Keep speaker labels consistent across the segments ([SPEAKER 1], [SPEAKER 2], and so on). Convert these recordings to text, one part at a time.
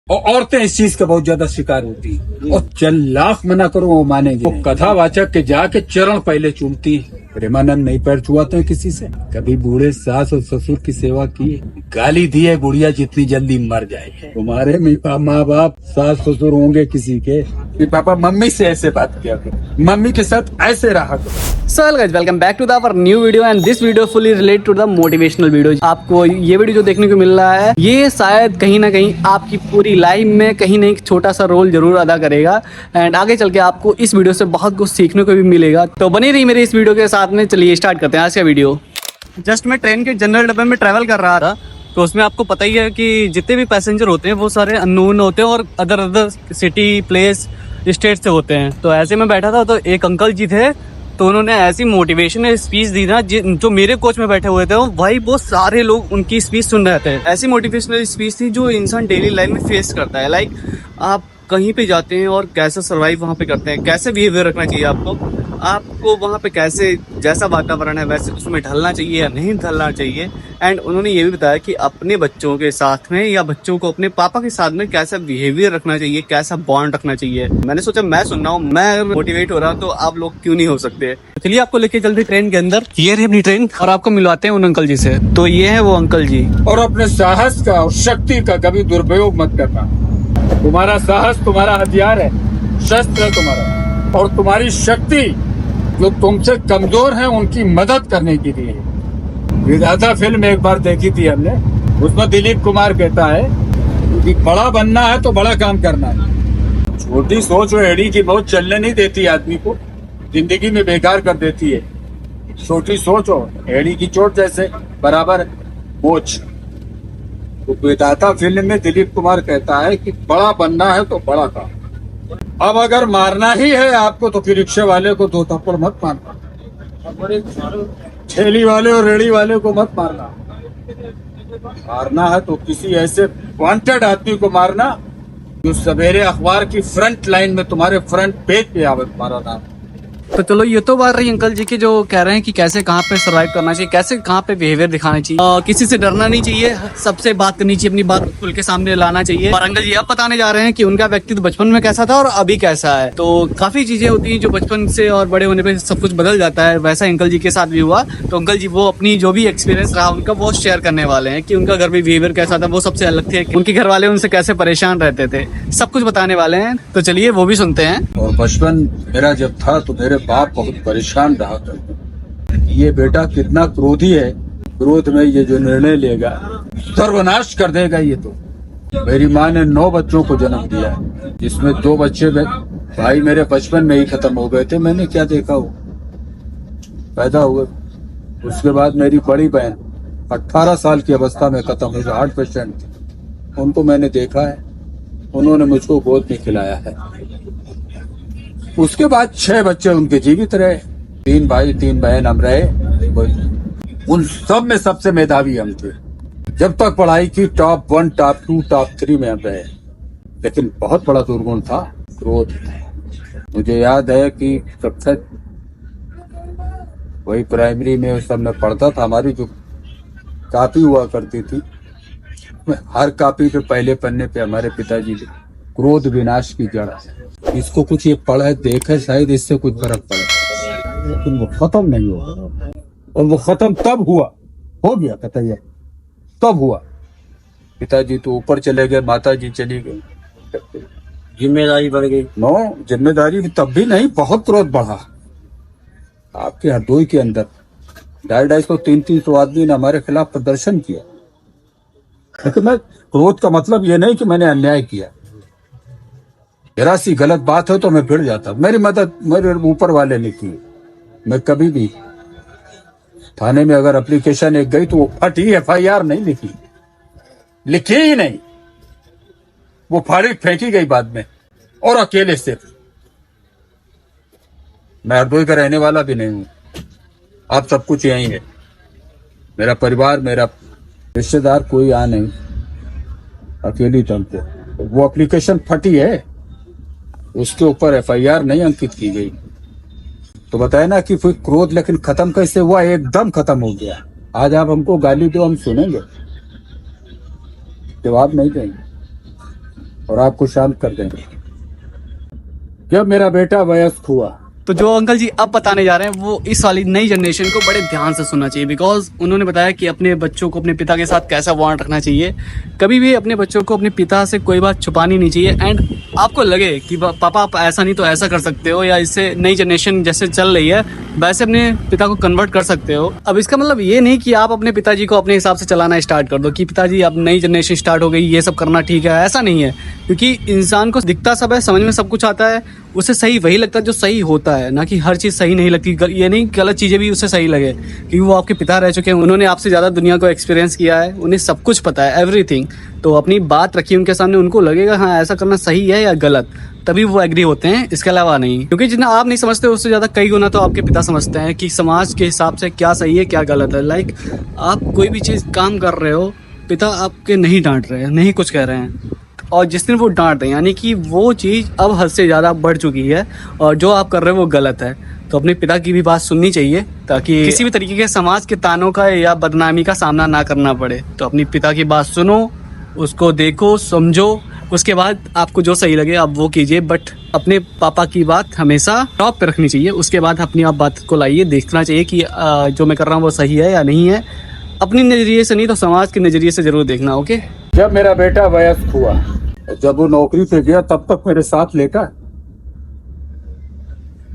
[SPEAKER 1] और औरतें इस चीज का बहुत ज्यादा शिकार होती हैं और 4 लाख मना करो वो मानेंगे। वो कथावाचक के जाके चरण पहले चूमती है। प्रेमानंद नहीं पैर छुआते हैं किसी से। कभी बूढ़े सास और ससुर की सेवा की है? गाली दी है बुढ़िया जितनी जल्दी मर जाए। तुम्हारे माँ बाप सास ससुर होंगे किसी के कि पापा मम्मी से ऐसे बात किया करो, मम्मी के साथ ऐसे रहा करो।
[SPEAKER 2] So hello guys, welcome back to the our new video and this video fully related to the motivational video. आपको ये वीडियो जो देखने को मिल रहा है ये शायद कहीं ना कहीं आपकी पूरी लाइफ में कहीं ना एक छोटा सा रोल जरूर अदा करेगा एंड आगे चल के आपको इस वीडियो से बहुत कुछ सीखने को भी मिलेगा। तो बनी रही मेरे इस वीडियो के साथ में। चलिए स्टार्ट करते हैं आज का वीडियो। जस्ट मैं ट्रेन के जनरल डब्बे में ट्रैवल कर रहा था तो उसमें आपको पता ही है कि जितने भी पैसेंजर होते हैं वो सारे अननोन होते हैं और अदर सिटी प्लेस स्टेट से होते हैं। तो ऐसे में बैठा था तो एक अंकल जी थे, तो उन्होंने ऐसी मोटिवेशनल स्पीच दी ना जो मेरे कोच में बैठे हुए थे वो भाई वो सारे लोग उनकी स्पीच सुन रहे थे। ऐसी मोटिवेशनल स्पीच थी जो इंसान डेली लाइफ में फेस करता है। लाइक आप कहीं पे जाते हैं और कैसे सर्वाइव वहाँ पे करते हैं, कैसे बिहेवियर रखना चाहिए आपको वहाँ पे, कैसे जैसा वातावरण है वैसे उसमें ढलना चाहिए या नहीं ढलना चाहिए। एंड उन्होंने ये भी बताया कि अपने बच्चों के साथ में या बच्चों को अपने पापा के साथ में कैसा बिहेवियर रखना चाहिए, कैसा बॉन्ड रखना चाहिए। मैंने सोचा मैं सुन रहा हूँ, मैं मोटिवेट हो रहा हूँ तो आप लोग क्यों नहीं हो सकते। चलिए आपको लेके चलते ट्रेन के अंदर। ये रही अपनी ट्रेन और आपको मिलवाते हैं उन अंकल जी से। तो ये है वो अंकल जी।
[SPEAKER 1] और अपने साहस का और शक्ति का कभी दुरुपयोग मत करना। तुम्हारा साहस तुम्हारा हथियार है, शस्त्र है तुम्हारा, और तुम्हारी शक्ति जो तुमसे कमजोर है उनकी मदद करने के लिए। विधाता फिल्म एक बार देखी थी हमने, उसमें दिलीप कुमार कहता है कि बड़ा बनना है तो बड़ा काम करना है। छोटी सोच और एड़ी की बहुत चलने नहीं देती आदमी को, जिंदगी में बेकार कर देती है। छोटी सोच और एड़ी की चोट जैसे बराबर बोझ। तो विधाता फिल्म में दिलीप कुमार कहता है कि बड़ा बनना है तो बड़ा काम। अब अगर मारना ही है आपको तो फिर रिक्शे वाले को 2 थप्पड़ मत मारना, ठेली वाले और रेड़ी वाले को मत मारना। मारना है तो किसी ऐसे वांटेड आदमी को मारना जो सवेरे अखबार की फ्रंट लाइन में तुम्हारे फ्रंट पेज पे आवे तुम्हारा नाम।
[SPEAKER 2] तो चलो ये तो बात रही अंकल जी की जो कह रहे हैं कि कैसे कहाँ पे सर्वाइव करना चाहिए, कैसे कहाँ पे बिहेवियर दिखाना चाहिए, किसी से डरना नहीं चाहिए, सबसे बात करनी चाहिए, अपनी बात खुल के सामने लाना चाहिए। और अंकल जी अब बताने जा रहे हैं कि उनका व्यक्तित्व बचपन में कैसा था और अभी कैसा है। तो काफी चीजें होती हैं जो बचपन से और बड़े होने पे सब कुछ बदल जाता है, वैसा अंकल जी के साथ भी हुआ। तो अंकल जी वो अपनी जो भी एक्सपीरियंस रहा उनका वो शेयर करने वाले हैं कि उनका घर में बिहेवियर कैसा था, वो सबसे अलग थे, उनके घर वाले उनसे कैसे परेशान रहते थे, सब कुछ बताने वाले हैं। तो चलिए वो भी सुनते हैं।
[SPEAKER 1] और बचपन मेरा जब था तो मेरे बाप बहुत परेशान रहा था। ये बेटा कितना क्रोधी है, क्रोध में ये जो निर्णय लेगा सर्वनाश कर देगा। ये तो मेरी माँ ने 9 बच्चों को जन्म दिया, जिसमें 2 बच्चे भाई मेरे बचपन में ही खत्म हो गए थे। मैंने क्या देखा, वो पैदा हुए। उसके बाद मेरी बड़ी बहन 18 साल की अवस्था में खत्म हुई, हार्ट पेशेंट थी। उनको मैंने देखा है, उन्होंने मुझको गोद में खिलाया है। उसके बाद 6 बच्चे उनके जीवित रहे, 3 भाई 3 बहन हम रहे। उन सब में सबसे मेधावी हम थे। जब तक पढ़ाई की टॉप 1 टॉप 2 टॉप 3 में हम रहे। लेकिन बहुत बड़ा दुर्गुण था क्रोध। मुझे याद है कि सबसे वही प्राइमरी में उस सब में पढ़ता था, हमारी जो कॉपी हुआ करती थी, हर कॉपी पे पहले पन्ने पे हमारे पिताजी ने क्रोध विनाश की जड़ है, इसको कुछ ये पढ़े देखे शायद इससे कुछ फर्क पड़े, लेकिन वो खत्म नहीं हुआ। और वो खत्म तब हुआ, हो गया कतई तब हुआ। पिताजी तो ऊपर चले गए, माता जी चली गई, जिम्मेदारी बढ़ गई। नो, जिम्मेदारी तब भी नहीं, बहुत क्रोध बढ़ा आपके हरदोई के अंदर। 250-250 300 आदमी ने हमारे खिलाफ प्रदर्शन किया। लेकिन मैं क्रोध का मतलब ये नहीं कि मैंने अन्याय किया। जरा सी गलत बात हो तो मैं भिड़ जाता। मेरी मदद मेरे ऊपर वाले ने की। मैं कभी भी थाने में अगर एप्लीकेशन एक गई तो वो फटी, FIR नहीं लिखी ही नहीं, वो फाड़ी फेंकी गई बाद में, और अकेले से। मैं हरदोई का रहने वाला भी नहीं हूं, आप सब कुछ यही है। मेरा परिवार, मेरा रिश्तेदार कोई आ नहीं, अकेली चलते। वो एप्लीकेशन फटी है, उसके ऊपर FIR नहीं अंकित की गई। तो बताया ना कि फिर क्रोध लेकिन खत्म कैसे हुआ, एकदम खत्म हो गया। आज आप हमको गाली दो, हम सुनेंगे, जवाब नहीं देंगे। और आपको शांत कर देंगे। जब मेरा बेटा वयस्क हुआ,
[SPEAKER 2] तो जो अंकल जी अब बताने जा रहे हैं वो इस वाली नई जनरेशन को बड़े ध्यान से सुनना चाहिए, बिकॉज उन्होंने बताया कि अपने बच्चों को अपने पिता के साथ कैसा बॉन्ड रखना चाहिए। कभी भी अपने बच्चों को अपने पिता से कोई बात छुपानी नहीं चाहिए। एंड आपको लगे कि पापा आप ऐसा नहीं तो ऐसा कर सकते हो, या इससे नई जनरेशन जैसे चल रही है वैसे अपने पिता को कन्वर्ट कर सकते हो। अब इसका मतलब ये नहीं कि आप अपने पिताजी को अपने हिसाब से चलाना स्टार्ट कर दो कि पिताजी अब नई जनरेशन स्टार्ट हो गई, ये सब करना ठीक है, ऐसा नहीं है। क्योंकि इंसान को दिखता सब है, समझ में सब कुछ आता है, उसे सही वही लगता है जो सही होता है, ना कि हर चीज़ सही नहीं लगती। ये नहीं गलत चीज़ें भी उसे सही लगे, क्योंकि वो आपके पिता रह चुके हैं, उन्होंने आपसे ज़्यादा दुनिया को एक्सपीरियंस किया है, उन्हें सब कुछ पता है, एवरीथिंग। तो अपनी बात रखिए उनके सामने, उनको लगेगा हाँ ऐसा करना सही है या गलत, तभी वो एग्री होते हैं, इसके अलावा नहीं। क्योंकि जितना आप नहीं समझते उससे ज़्यादा कई गुना तो आपके पिता समझते हैं कि समाज के हिसाब से क्या सही है क्या गलत है। लाइक आप कोई भी चीज़ काम कर रहे हो, पिता आपके नहीं डांट रहे हैं, नहीं कुछ कह रहे हैं, और जिस दिन वो डांट रहे हैं यानी कि वो चीज़ अब हद से ज़्यादा बढ़ चुकी है और जो आप कर रहे हो वो गलत है। तो अपने पिता की भी बात सुननी चाहिए ताकि किसी भी तरीके के समाज के तानों का या बदनामी का सामना ना करना पड़े। तो अपनी पिता की बात सुनो, उसको देखो, समझो, उसके बाद आपको जो सही लगे आप वो कीजिए, बट अपने पापा की बात हमेशा टॉप पे रखनी चाहिए। उसके बाद अपनी आप बात को लाइए, देखना चाहिए कि जो मैं कर रहा हूँ वो सही है या नहीं है। अपनी नज़रिए से नहीं तो समाज के नज़रिए से ज़रूर देखना। ओके,
[SPEAKER 1] जब मेरा बेटा वयस्क हुआ, जब वो नौकरी पे गया तब तक मेरे साथ लेटा,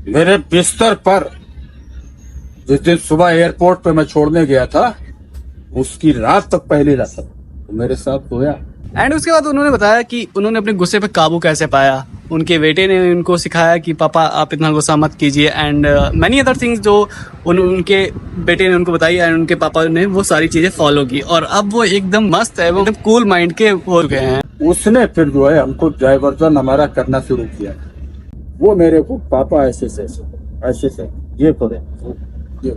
[SPEAKER 1] मेरे बिस्तर पर। जिस दिन सुबह एयरपोर्ट पे मैं छोड़ने गया था उसकी रात तक पहली रात तक तो मेरे साथ सोया।
[SPEAKER 2] एंड उसके बाद उन्होंने बताया कि उन्होंने अपने गुस्से पे काबू कैसे पाया। उनके बेटे ने उनको सिखाया कि पापा आप इतना गुस्सा मत कीजिए, एंड मैनी अदर थिंग्स जो उनके बेटे ने उनको बताई, एंड उनके पापा ने वो सारी चीज़ें फॉलो की और अब वो एकदम मस्त है, वो एकदम कूल माइंड के हो गए हैं।
[SPEAKER 1] उसने फिर जो है हमको डायवर्जन हमारा करना शुरू किया। वो मेरे को पापा ऐसे से ये करो ये।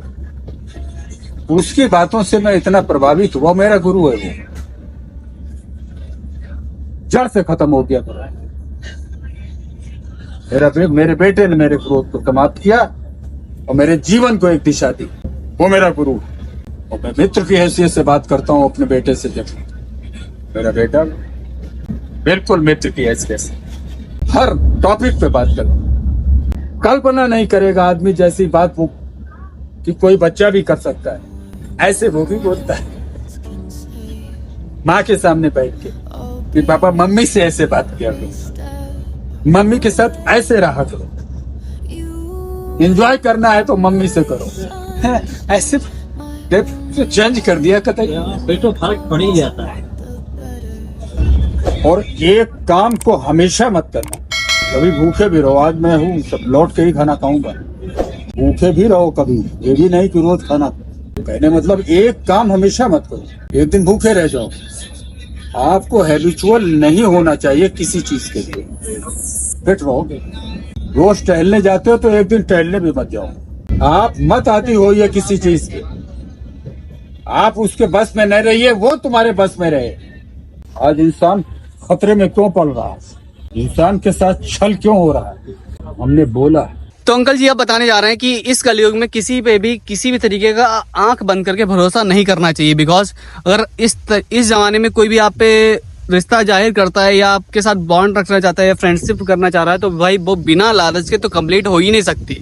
[SPEAKER 1] उसकी बातों से मैं इतना प्रभावित हुआ, मेरा गुरु है वो, जड़ से खत्म हो गया। मेरे बेटे ने मेरे क्रोध को समाप्त किया और मेरे जीवन को एक दिशा दी। वो मेरा गुरु, और मैं मित्र की हैसियत से बात करता हूँ अपने बेटे से। जब मेरा बेटा बिल्कुल मित्र की हैसियत से हर टॉपिक पे बात कर, कल्पना नहीं करेगा आदमी जैसी बात वो कि कोई बच्चा भी कर सकता है, ऐसे वो भी बोलता है माँ के सामने बैठ के कि पापा मम्मी से ऐसे बात किया करो, मम्मी के साथ ऐसे रहा करो, एंजॉय करना है तो मम्मी से करो। ऐसे चेंज कर दिया कतई,
[SPEAKER 3] तो फर्क पड़ ही जाता है।
[SPEAKER 1] और एक काम को हमेशा मत करना, कभी भूखे भी रहो। आज मैं हूँ, सब लौट के ही खाना खाऊंगा, भूखे भी रहो कभी, ये भी नहीं कि रोज खाना। कहने मतलब एक काम हमेशा मत करो, एक दिन भूखे रह जाओ। आपको हैबिचुअल नहीं होना चाहिए किसी चीज के लिए, फिट रहोगे। रोज टहलने जाते हो तो एक दिन टहलने भी मत जाओ। आप मत आती हो ये किसी चीज के, आप उसके बस में न रहिए, वो तुम्हारे बस में रहे। आज इंसान खतरे में क्यों पड़ रहा है, इंसान के साथ छल क्यों हो रहा है, हमने बोला।
[SPEAKER 2] तो अंकल जी अब बताने जा रहे हैं कि इस कलयुग में किसी पे भी किसी भी तरीके का आंख बंद करके भरोसा नहीं करना चाहिए। बिकॉज अगर इस जमाने में कोई भी आप पे रिश्ता जाहिर करता है या आपके साथ बॉन्ड रखना चाहता है या फ्रेंडशिप करना चाह रहा है तो भाई वो बिना लालच के तो कंप्लीट हो ही नहीं सकती।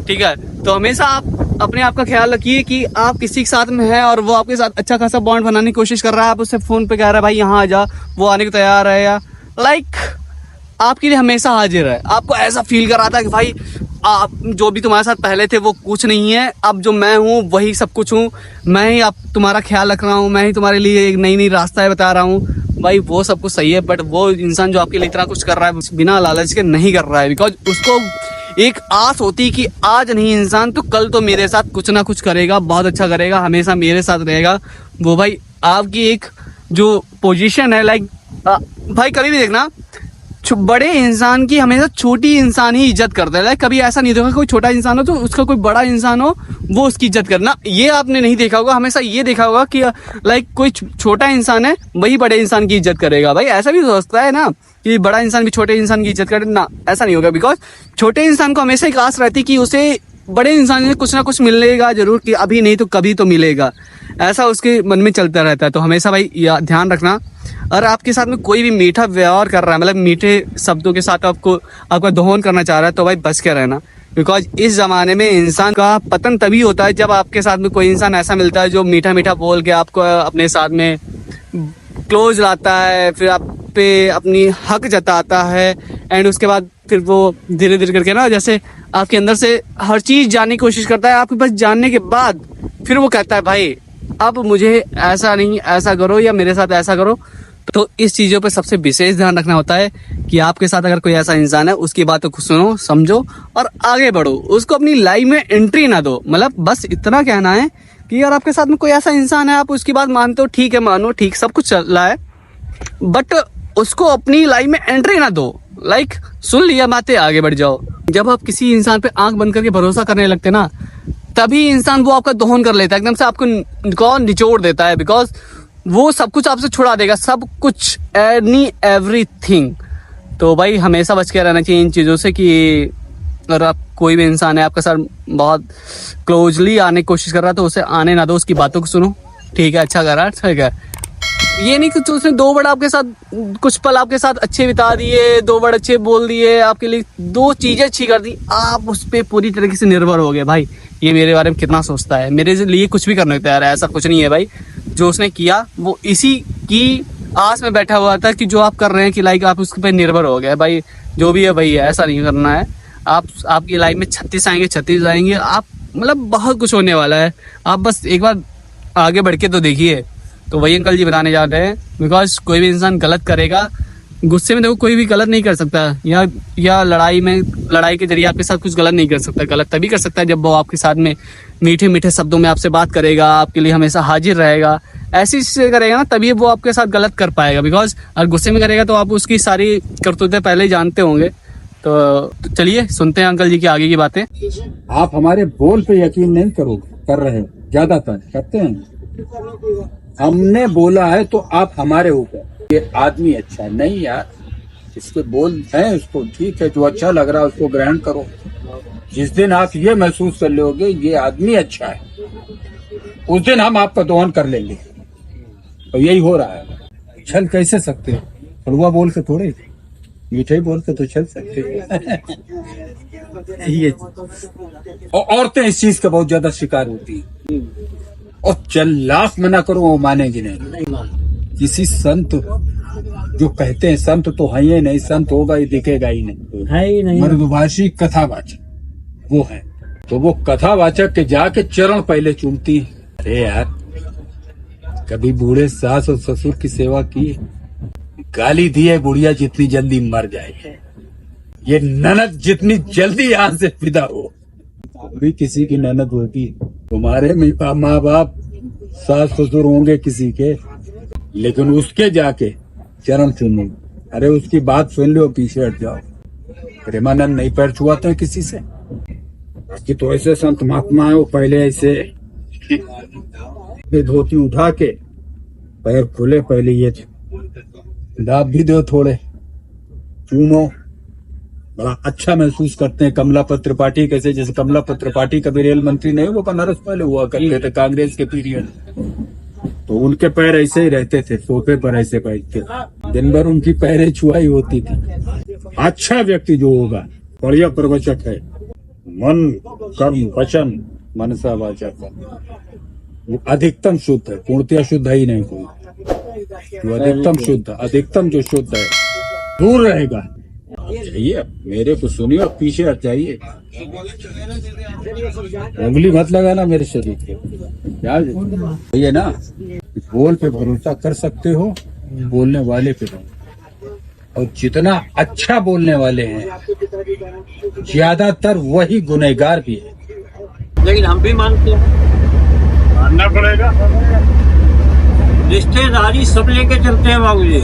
[SPEAKER 2] ठीक है, तो हमेशा आप अपने आप का ख्याल रखिए कि आप किसी के साथ में है और वो आपके साथ अच्छा खासा बॉन्ड बनाने की कोशिश कर रहा है, आप उससे फोन पे कह रहा है भाई यहाँ आ जा, वो आने को तैयार है, या लाइक आपके लिए हमेशा हाजिर है, आपको ऐसा फील कराता है कि भाई आप जो भी तुम्हारे साथ पहले थे वो कुछ नहीं है, अब जो मैं हूँ वही सब कुछ हूँ, मैं ही आप तुम्हारा ख्याल रख रहा हूँ, मैं ही तुम्हारे लिए एक नई नई रास्ता बता रहा हूँ। भाई वो सब कुछ सही है, बट वो इंसान जो आपके लिए इतना कुछ कर रहा है बिना लालच के नहीं कर रहा है। बिकॉज उसको एक आस होती कि आज नहीं इंसान तो कल तो मेरे साथ कुछ ना कुछ करेगा, बहुत अच्छा करेगा, हमेशा मेरे साथ रहेगा। वो भाई आपकी एक जो पोजीशन है, लाइक भाई कभी भी देखना बड़े इंसान की हमेशा छोटी इंसान ही इज्जत करता है। लाइक कभी ऐसा नहीं देखा कोई छोटा इंसान हो तो उसका कोई बड़ा इंसान हो वो उसकी इज्जत करना, ये आपने नहीं देखा होगा। हमेशा ये देखा होगा कि लाइक कोई छोटा इंसान है वही बड़े इंसान की इज्जत करेगा। भाई ऐसा भी सोचता है ना कि बड़ा इंसान भी छोटे इंसान की इज्जत करे ना, ऐसा नहीं होगा। बिकॉज छोटे इंसान को हमेशा एक आस रहती कि उसे बड़े इंसान से कुछ ना कुछ मिलेगा जरूर, कि अभी नहीं तो कभी तो मिलेगा, ऐसा उसके मन में चलता रहता है। तो हमेशा भाई ध्यान रखना, और आपके साथ में कोई भी मीठा व्यवहार कर रहा है, मतलब मीठे शब्दों के साथ आपको आपका दोहन करना चाह रहा है, तो भाई बच के रहना। बिकॉज इस ज़माने में इंसान का पतन तभी होता है जब आपके साथ में कोई इंसान ऐसा मिलता है जो मीठा मीठा बोल के आपको अपने साथ में क्लोज लाता है, फिर आप पे अपनी हक जताता है, एंड उसके बाद फिर वो धीरे धीरे करके ना जैसे आपके अंदर से हर चीज़ जानने की कोशिश करता है। आपके पास जानने के बाद फिर वो कहता है भाई अब मुझे ऐसा नहीं, ऐसा करो या मेरे साथ ऐसा करो। तो इस चीज़ों पे सबसे विशेष ध्यान रखना होता है कि आपके साथ अगर कोई ऐसा इंसान है उसकी बातों को सुनो, समझो और आगे बढ़ो, उसको अपनी लाइफ में एंट्री ना दो। मतलब बस इतना कहना है कि यार आपके साथ में कोई ऐसा इंसान है, आप उसकी बात मानते हो, ठीक है, मानो, ठीक, सब कुछ चल रहा है, बट उसको अपनी लाइफ में एंट्री ना दो। लाइक सुन लिया बातें, आगे बढ़ जाओ। जब आप किसी इंसान पे आंख बंद करके भरोसा करने लगते ना, तभी इंसान वो आपका दोहन कर लेता है, एकदम से आपको निचोड़ देता है। बिकॉज वो सब कुछ आपसे छुड़ा देगा, सब कुछ, एवरीथिंग। तो भाई हमेशा बच के रहना चाहिए इन चीज़ों से कि अगर आप कोई भी इंसान है आपके साथ बहुत क्लोजली आने की कोशिश कर रहा है तो उसे आने ना दो, उसकी बातों को सुनो, ठीक है, अच्छा कर रहा है, ठीक है। ये नहीं कि उसने 2 वर्ड आपके साथ, कुछ पल आपके साथ अच्छे बिता दिए, 2 वर्ड अच्छे बोल दिए, आपके लिए 2 चीज़ें अच्छी कर दी, आप उस पर पूरी तरीके से निर्भर हो गए। भाई ये मेरे बारे में कितना सोचता है, मेरे लिए कुछ भी करने को तैयार है, ऐसा कुछ नहीं है भाई। जो उसने किया वो इसी की आस में बैठा हुआ था कि जो आप कर रहे हैं कि लाइक आप उसके पे निर्भर हो गए। भाई जो भी है भाई है, ऐसा नहीं करना है। आपकी लाइफ में 36 आएंगे, 36 आएंगे, आप मतलब बहुत कुछ होने वाला है, आप बस एक बार आगे बढ़ के तो देखिए। तो वही अंकल जी बताने जा रहे हैं। बिकॉज कोई भी इंसान गलत करेगा, गुस्से में देखो कोई भी गलत नहीं कर सकता, या लड़ाई के जरिए आपके साथ कुछ गलत नहीं कर सकता। गलत तभी कर सकता है जब वो आपके साथ में मीठे मीठे शब्दों में आपसे बात करेगा, आपके लिए हमेशा हाजिर रहेगा, ऐसी चीज़ें करेगा ना, तभी वो आपके साथ गलत कर पाएगा। बिकॉज अगर गुस्से में करेगा तो आप उसकी सारी करतूतें पहले ही जानते होंगे। तो चलिए सुनते हैं अंकल जी की आगे की बातें।
[SPEAKER 1] आप हमारे बोल पे यकीन नहीं कर रहे हो, ज्यादातर करते हैं। हमने बोला है तो आप हमारे ऊपर, ये आदमी अच्छा नहीं यार, इसके बोल है उसको ठीक है, जो अच्छा लग रहा है उसको ग्रहण करो। जिस दिन आप ये महसूस कर लोगे ये आदमी अच्छा है, उस दिन हम आपका दोहन कर लेंगे। तो यही हो रहा है। छल कैसे सकते हो, कड़वा बोल के थोड़े, मीठे बोल के तो चल सकते ये। और औरतें इस चीज का बहुत ज्यादा शिकार होती है, और 4 लाख मना करो वो मानेगी नहीं। किसी संत जो कहते हैं संत तो है ही नहीं, संत होगा ही दिखेगा ही नहीं, है ही नहीं, मृदुभाषी कथावाचक वो है। तो वो कथावाचक के जाके चरण पहले चूमती है। अरे यार कभी बूढ़े सास और ससुर की सेवा की, गाली दी है बुढ़िया जितनी जल्दी मर जाए, ये ननद जितनी जल्दी यहाँ से विदा हो। भी किसी की ननद होती, तुम्हारे माँ बाप सास ससुर होंगे किसी के, लेकिन उसके जाके चरण चूमो। अरे उसकी बात सुन लो, पीछे हट जाओ। प्रेमानंद नहीं पैर छुआते हैं किसी से कि तो ऐसे संत महात्मा है वो पहले ऐसे धोती उठा के पैर खुले, पहले ये दाब भी दो, थोड़े चूमो, बड़ा अच्छा महसूस करते हैं। कमलापत त्रिपाठी कैसे, जैसे कमलापत त्रिपाठी कभी रेल मंत्री नहीं, वो बनारस पहले हुआ करते थे कांग्रेस के पीरियड, तो उनके पैर ऐसे ही रहते थे, सोफे पर ऐसे बैठ के, दिन भर उनकी पैरें छुआई होती थी। अच्छा व्यक्ति जो होगा, बढ़िया प्रवचक है, मन कर्म वचन मनसा वाचा वो अधिकतम शुद्ध है, पूर्णतया शुद्ध है ही नहीं कोई, वो अधिकतम शुद्ध, अधिकतम जो शुद्ध है दूर रहेगा। चाहिए मेरे को सुनिए और पीछे हट जाइए, उंगली मत लगाना मेरे शरीर पे, याद है ना। बोल पे भरोसा कर सकते हो, बोलने वाले पे नहीं। और जितना अच्छा बोलने वाले हैं ज्यादातर वही गुनहगार भी है।
[SPEAKER 3] लेकिन हम भी मानते हैं, मानना पड़ेगा। रिश्तेदारी सब लेके चलते हैं बाबू जी,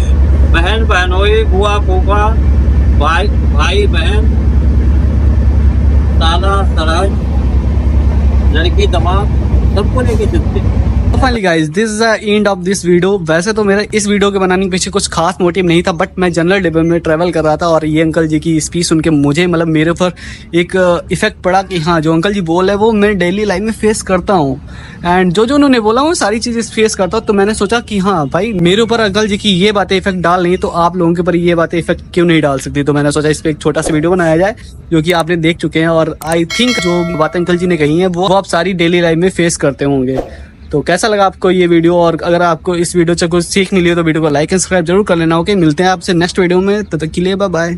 [SPEAKER 3] बहन बहनोई, बुआ फूफा, भाई बहन, दादा सराज, लड़की दमाद, सबको लेके चलते हैं।
[SPEAKER 2] Finally guys this is the end of this video. वैसे तो मेरा इस वीडियो के बनाने के पीछे कुछ खास मोटिव नहीं था, बट मैं जनरल डिब्बे में ट्रैवल कर रहा था और ये अंकल जी की स्पीच सुन के मुझे मतलब मेरे ऊपर एक इफेक्ट पड़ा कि हाँ जो अंकल जी बोल है वो मैं डेली लाइफ में फेस करता हूँ, एंड जो उन्होंने बोला वो सारी चीज़ें फेस करता हूँ। तो मैंने सोचा कि हाँ भाई मेरे ऊपर अंकल जी की ये बातें इफेक्ट डाल नहीं तो आप लोगों के ऊपर ये बातें इफेक्ट क्यों नहीं डाल सकती। तो मैंने सोचा इस पर एक छोटा सा वीडियो बनाया जाए जो कि आपने देख चुके हैं, और आई थिंक जो बातें अंकल जी ने कही हैं वो आप सारी डेली लाइफ में फेस करते होंगे। तो कैसा लगा आपको ये वीडियो, और अगर आपको इस वीडियो से कुछ सीख मिली हो तो वीडियो को लाइक एंड सब्सक्राइब जरूर कर लेना। ओके, मिलते हैं आपसे नेक्स्ट वीडियो में, तब तक के लिए बाय बाय।